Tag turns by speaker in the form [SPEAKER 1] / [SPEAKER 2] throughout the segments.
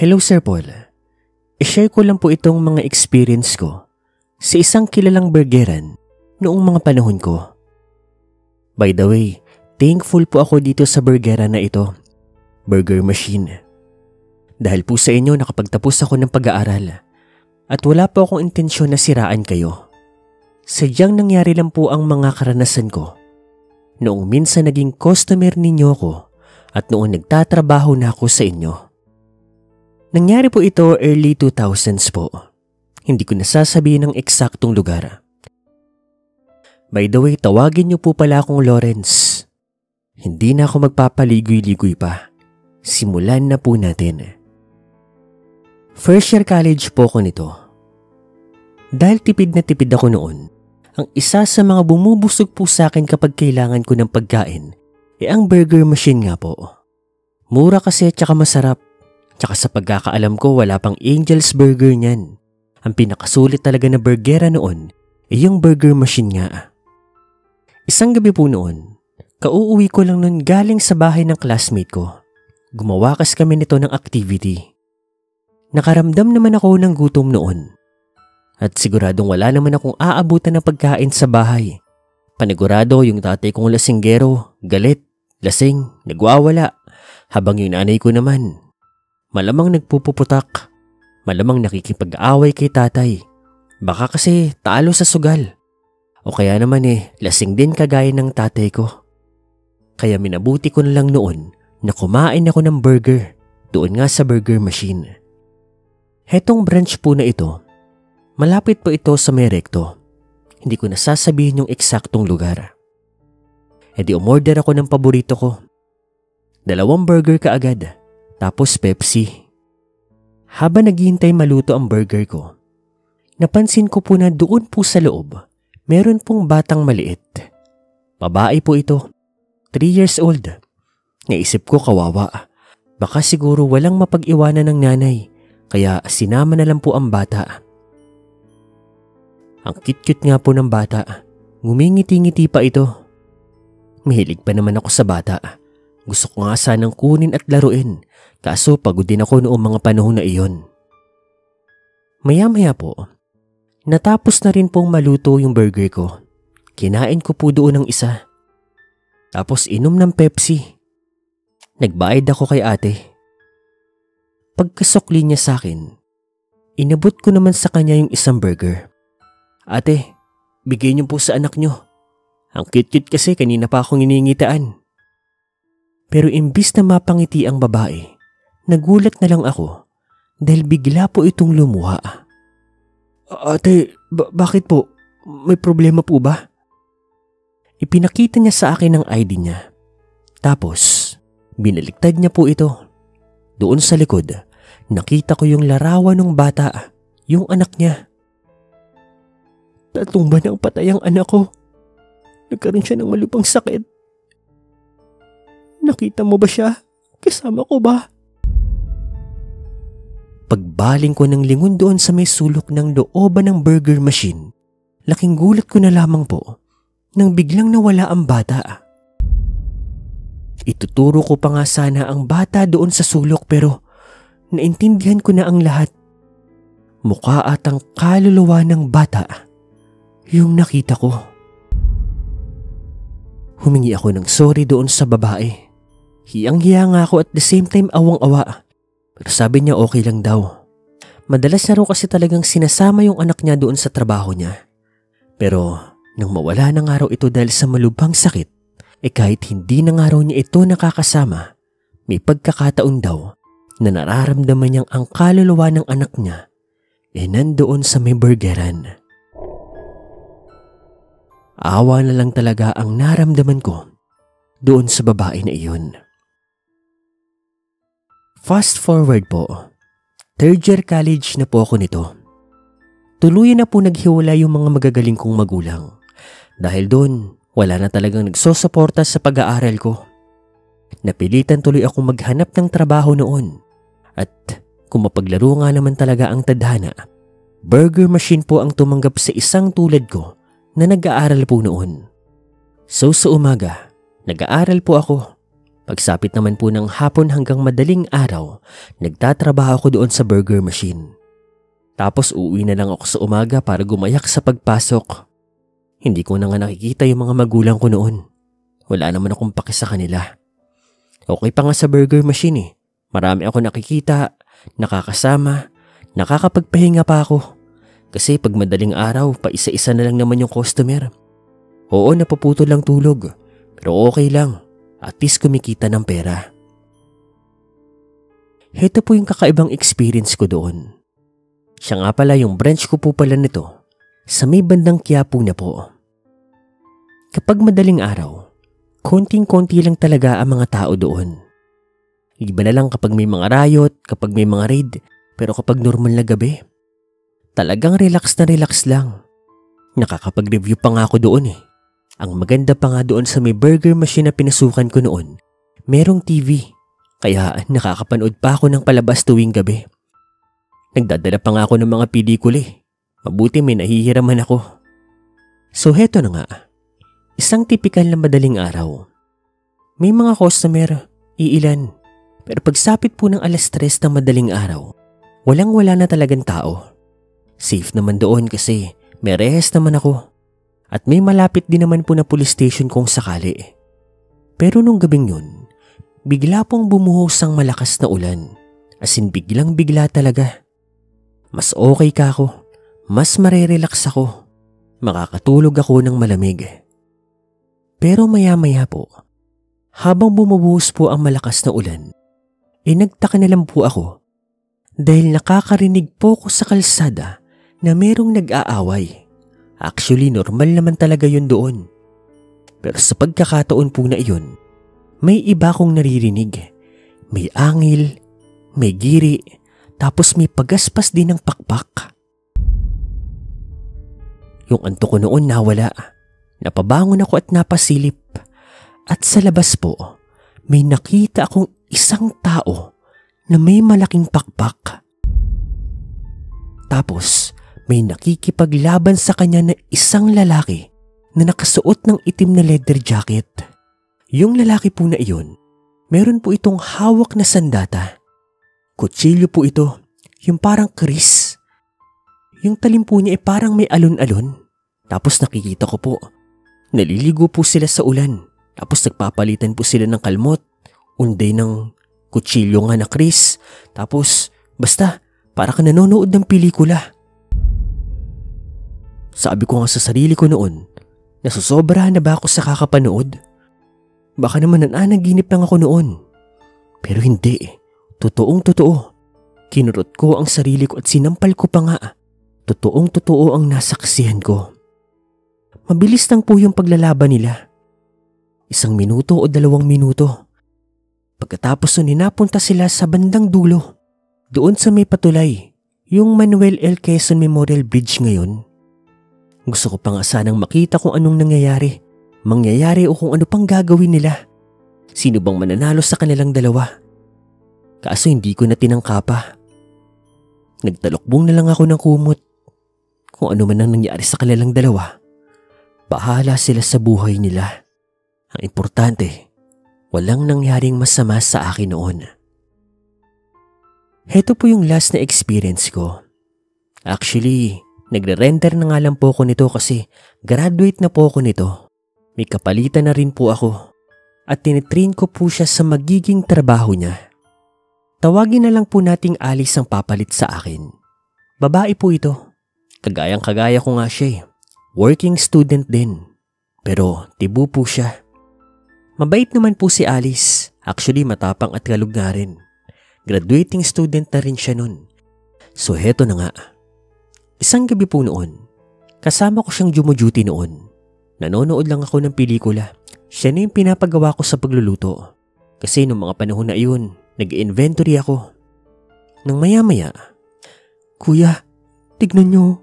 [SPEAKER 1] Hello Sir Paul. I-share ko lang po itong mga experience ko sa isang kilalang burgeran noong mga panahon ko. By the way, thankful po ako dito sa burgeran na ito, Burger Machine. Dahil po sa inyo nakapagtapos ako ng pag-aaral at wala po akong intensyon na siraan kayo. Sadyang nangyari lang po ang mga karanasan ko noong minsan naging customer ninyo ko at noong nagtatrabaho na ako sa inyo. Nangyari po ito early 2000s po. Hindi ko nasasabihin ang eksaktong lugar. By the way, tawagin niyo po pala akong Lawrence. Hindi na ako magpapaligoy-ligoy pa. Simulan na po natin. First year college po ako nito. Dahil tipid na tipid ako noon, ang isa sa mga bumubusog po sa akin kapag kailangan ko ng pagkain ang Burger Machine nga po. Mura kasi at saka masarap. Tsaka sa pagkakaalam ko wala pang Angel's Burger niyan. Ang pinakasulit talaga na burgera noon yung Burger Machine nga. Isang gabi po noon, kauuwi ko lang noon galing sa bahay ng classmate ko. Gumawa kasi kami nito ng activity. Nakaramdam naman ako ng gutom noon. At siguradong wala naman akong aabutan ng pagkain sa bahay. Panigurado yung tatay kong lasinggero, galit, lasing, nagwawala. Habang yung nanay ko naman, malamang nagpupuputak. Malamang nakikipag-away kay tatay. Baka kasi talo sa sugal. O kaya naman lasing din kagaya ng tatay ko. Kaya minabuti ko na lang noon na kumain ako ng burger doon nga sa Burger Machine. Hetong branch po na ito, malapit po ito sa may Recto. Hindi ko nasasabihin yung eksaktong lugar. E di umorder ako ng paborito ko. 2 burger kaagad, tapos Pepsi. Habang naghihintay maluto ang burger ko, napansin ko po na doon po sa loob, meron pong batang maliit. Babae po ito, 3 years old. Naisip ko kawawa. Baka siguro walang mapag-iwanan ng nanay, kaya sinama na lang po ang bata. Ang cute-cute nga po ng bata. Ngumingiti-ngiti pa ito. Mahilig pa naman ako sa bata. Gusto ko nga sanang kunin at laruin, kaso pagod din ako noong mga panahon na iyon. Maya-maya po, natapos na rin pong maluto yung burger ko. Kinain ko po doon ng isa. Tapos inom ng Pepsi. Nagbayad ako kay ate. Pagkasukli niya sa akin, inabot ko naman sa kanya yung isang burger. Ate, bigay niyo po sa anak niyo. Ang cute-cute kasi kanina pa akong iningitaan. Pero imbis na mapangiti ang babae, nagulat na lang ako dahil bigla po itong lumuha. Ate, bakit po? May problema po ba? Ipinakita niya sa akin ang ID niya. Tapos, binaliktad niya po ito. Doon sa likod, nakita ko yung larawan ng bata, yung anak niya. Tatlong buwan ang patay ang anak ko. Nagkaroon siya ng malubhang sakit. Nakita mo ba siya? Kasama ko ba? Pagbaling ko ng lingon doon sa may sulok ng looban ng Burger Machine, laking gulat ko na lamang po nang biglang nawala ang bata. Ituturo ko pa nga sana ang bata doon sa sulok pero naintindihan ko na ang lahat. Mukha atang kaluluwa ng bata yung nakita ko. Humingi ako ng sorry doon sa babae. Hiyang-hiya nga ako at the same time awang-awa. Pero sabi niya okay lang daw. Madalas na raw kasi talagang sinasama yung anak niya doon sa trabaho niya. Pero nang mawala na nga raw ito dahil sa malubhang sakit, kahit hindi na nga raw niya ito nakakasama, may pagkakataon daw na nararamdaman niyang ang kaluluwa ng anak niya nandoon sa may burgeran. Awa na lang talaga ang naramdaman ko doon sa babae na iyon. Fast forward po, 3rd year college na po ako nito. Tuluyan na po naghiwala yung mga magagaling kong magulang. Dahil doon, wala na talagang nagsosuporta sa pag-aaral ko. Napilitan tuloy akong maghanap ng trabaho noon. At kung mapaglaro nga naman talaga ang tadhana, Burger Machine po ang tumanggap sa isang tulad ko na nag-aaral po noon. So sa umaga, nag-aaral po ako. Pagsapit naman po ng hapon hanggang madaling araw, nagtatrabaho ako doon sa burger machine. Tapos uuwi na lang ako sa umaga para gumayak sa pagpasok. Hindi ko na nga nakikita yung mga magulang ko noon. Wala naman akong paki sa kanila. Okay pa nga sa burger machine eh. Marami ako nakikita, nakakasama, nakakapagpahinga pa ako. Kasi pag madaling araw, pa isa-isa na lang naman yung customer. Oo, napuputol lang tulog. Pero okay lang. At least kumikita ng pera. Heto po yung kakaibang experience ko doon. Siya nga pala yung branch ko po pala nito. Sa may bandang Quiapo na po. Kapag madaling araw, konting-konti lang talaga ang mga tao doon. Iba na lang kapag may mga riot, kapag may mga raid, pero kapag normal na gabi, talagang relax na relax lang. Nakakapag-review pa nga ako doon eh. Ang maganda pa nga doon sa may burger machine na pinasukan ko noon, merong TV. Kaya nakakapanood pa ako ng palabas tuwing gabi. Nagdadala pa nga ako ng mga pelikula eh. Mabuti may nahihiraman ako. So heto na nga. Isang tipikal na madaling araw. May mga customer, iilan. Pero pagsapit po ng 3:00 ng madaling araw, walang-wala na talagang tao. Safe naman doon kasi may rehas naman ako. At may malapit din naman po na police station kung sakali. Pero nung gabing yun, bigla pong bumuhos ang malakas na ulan. As in biglang bigla talaga. Mas okay ka ako. Mas marerelax ako. Makakatulog ako ng malamig. Pero maya-maya po, habang bumubuhos po ang malakas na ulan, nagtaka na lang po ako dahil nakakarinig po ko sa kalsada na merong nag-aaway. Actually, normal naman talaga yun doon. Pero sa pagkakataon po na iyon, may iba kong naririnig. May angil, may giri, tapos may pagaspas din ng pakpak. Yung antok ko noon nawala. Napabangon ako at napasilip. At sa labas po, may nakita akong isang tao na may malaking pakpak. Tapos, may nakikipaglaban sa kanya na isang lalaki na nakasuot ng itim na leather jacket. Yung lalaki po na iyon, meron po itong hawak na sandata. Kutsilyo po ito, yung parang kris. Yung talim po niya parang may alon-alon. Tapos nakikita ko po, naliligo po sila sa ulan. Tapos nagpapalitan po sila ng kalmot, unday ng kutsilyo nga na kris. Tapos basta para ka nanonood ng pelikula. Sabi ko nga sa sarili ko noon, nasusobrahan na ba ako sa kakapanood? Baka naman nananaginip lang ako noon. Pero hindi, totoong totoo. Kinurot ko ang sarili ko at sinampal ko pa nga. Totoong totoo ang nasaksihan ko. Mabilis lang po yung paglalaban nila. 1 minuto o 2 minuto. Pagkatapos nun napunta sila sa bandang dulo. Doon sa may patulay, yung Manuel L. Quezon Memorial Bridge ngayon. Gusto ko pa nga sanang makita kung anong mangyayari o kung ano pang gagawin nila. Sino bang mananalo sa kanilang dalawa? Kaso hindi ko na tinangka pa. Nagtalokbong na lang ako ng kumot. Kung ano man ang nangyari sa kanilang dalawa, bahala sila sa buhay nila. Ang importante, walang nangyaring masama sa akin noon. Heto po yung last na experience ko. Actually, nagre-renter na nga lang po ako nito kasi graduate na po ako nito. May kapalitan na rin po ako at tinitrain ko po siya sa magiging trabaho niya. Tawagin na lang po nating Alice ang papalit sa akin. Babae po ito. Kagayang-kagaya ko nga siya eh. Working student din. Pero tibo po siya. Mabait naman po si Alice. Actually matapang at kalug nga rin. Graduating student na rin siya nun. So heto na nga. Isang gabi po noon, kasama ko siyang jumo-duty noon. Nanonood lang ako ng pelikula. Siya na yung pinapagawa ko sa pagluluto. Kasi nung mga panahon na iyon, nag-inventory ako. Nang maya-maya, "Kuya, tignan nyo.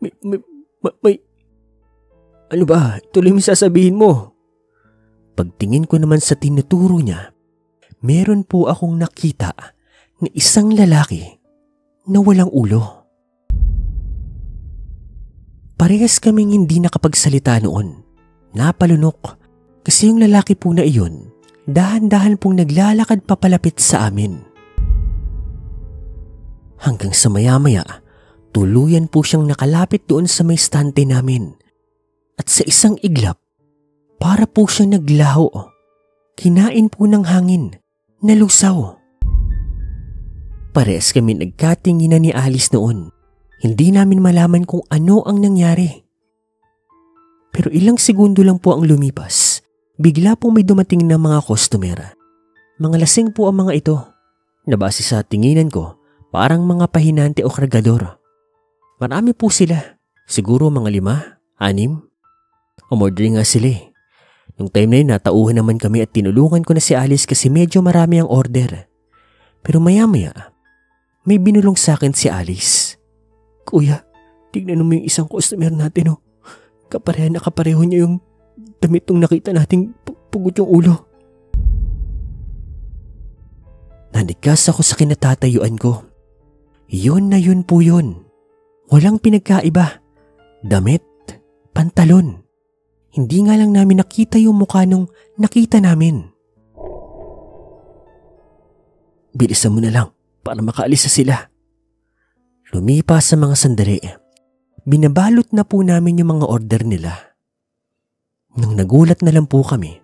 [SPEAKER 1] May... Ano ba? Tuloy mo sasabihin mo." Pagtingin ko naman sa tinuturo niya, meron po akong nakita na isang lalaki na walang ulo. Parehas kaming hindi nakapagsalita noon. Napalunok kasi yung lalaki po na iyon, dahan-dahan pong naglalakad papalapit sa amin. Hanggang sa maya-maya, tuluyan po siyang nakalapit doon sa may stante namin. At sa isang iglap, para po siyang naglaho. Kinain po ng hangin, nalusaw. Parehas kami nagkatinginan ni Alice noon. Hindi namin malaman kung ano ang nangyari. Pero ilang segundo lang po ang lumipas. Bigla po may dumating na mga customer. Mga lasing po ang mga ito. Nabase sa tinginan ko, parang mga pahinante o kargador. Marami po sila. Siguro mga 5, 6. Umorder nga sila eh. Nung time na yun, natauhan naman kami at tinulungan ko na si Alice kasi medyo marami ang order. Pero maya-maya, may binulong sa akin si Alice. Kuya, tignan mo yung isang customer natin oh. Kapareho niya yung damit nung nakita nating pugot yung ulo. Nanigas ako sa kinatatayuan ko. Yun na yun po yun. Walang pinagkaiba. Damit, pantalon. Hindi nga lang namin nakita yung mukha nung nakita namin. Bilisan mo na lang para makaalis na sila. Lumipas sa mga sandali. Binabalot na po namin yung mga order nila. Nang nagulat na lang po kami,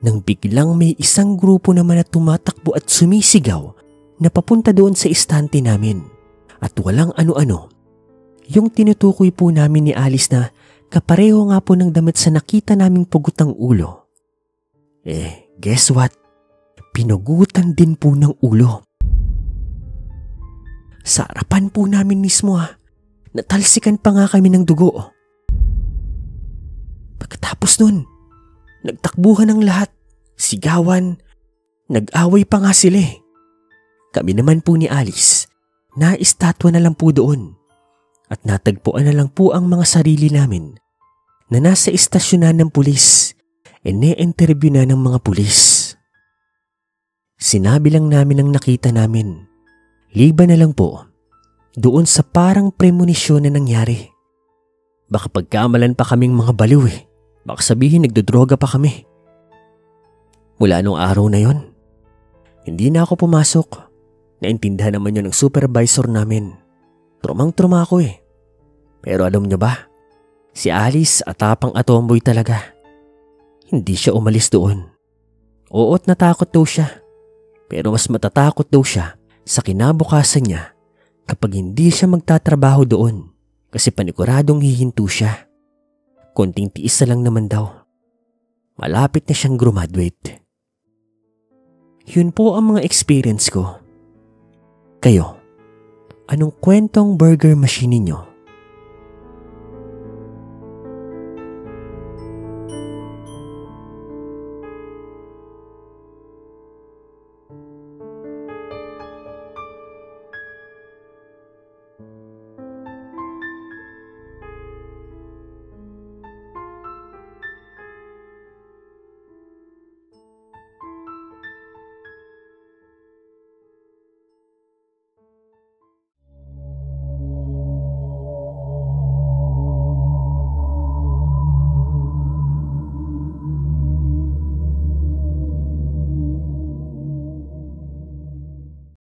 [SPEAKER 1] nang biglang may isang grupo naman na tumatakbo at sumisigaw na papunta doon sa istante namin. At walang ano-ano. Yung tinutukoy po namin ni Alice na kapareho nga po ng damit sa nakita naming pugutang ulo. Guess what? Pinugutan din po ng ulo. Sa harapan po namin mismo natalsikan pa nga kami ng dugo. Pagkatapos nun, nagtakbuhan ang lahat, sigawan, nag-away pa nga sila eh. Kami naman po ni Alice, naistatwa na lang po doon. At natagpuan na lang po ang mga sarili namin na nasa istasyonan ng pulis e ne-interview na ng mga pulis. Sinabi lang namin ang nakita namin. Liban na lang po doon sa parang premonisyon na nangyari. Baka pagkamalan pa kaming mga baliw eh. Baka sabihin nagdodroga pa kami. Mula nung araw na yon, hindi na ako pumasok. Naintindihan naman yun ng supervisor namin. Trumang-truma ako eh. Pero alam niyo ba, si Alice atapang atomboy talaga. Hindi siya umalis doon. Oo't natakot daw siya. Pero mas matatakot daw siya sa kinabukasan niya kapag hindi siya magtatrabaho doon kasi paniguradong hihinto siya. Konting tiis na lang naman daw. Malapit na siyang graduate. Yun po ang mga experience ko. Kayo, anong kwentong burger machine ninyo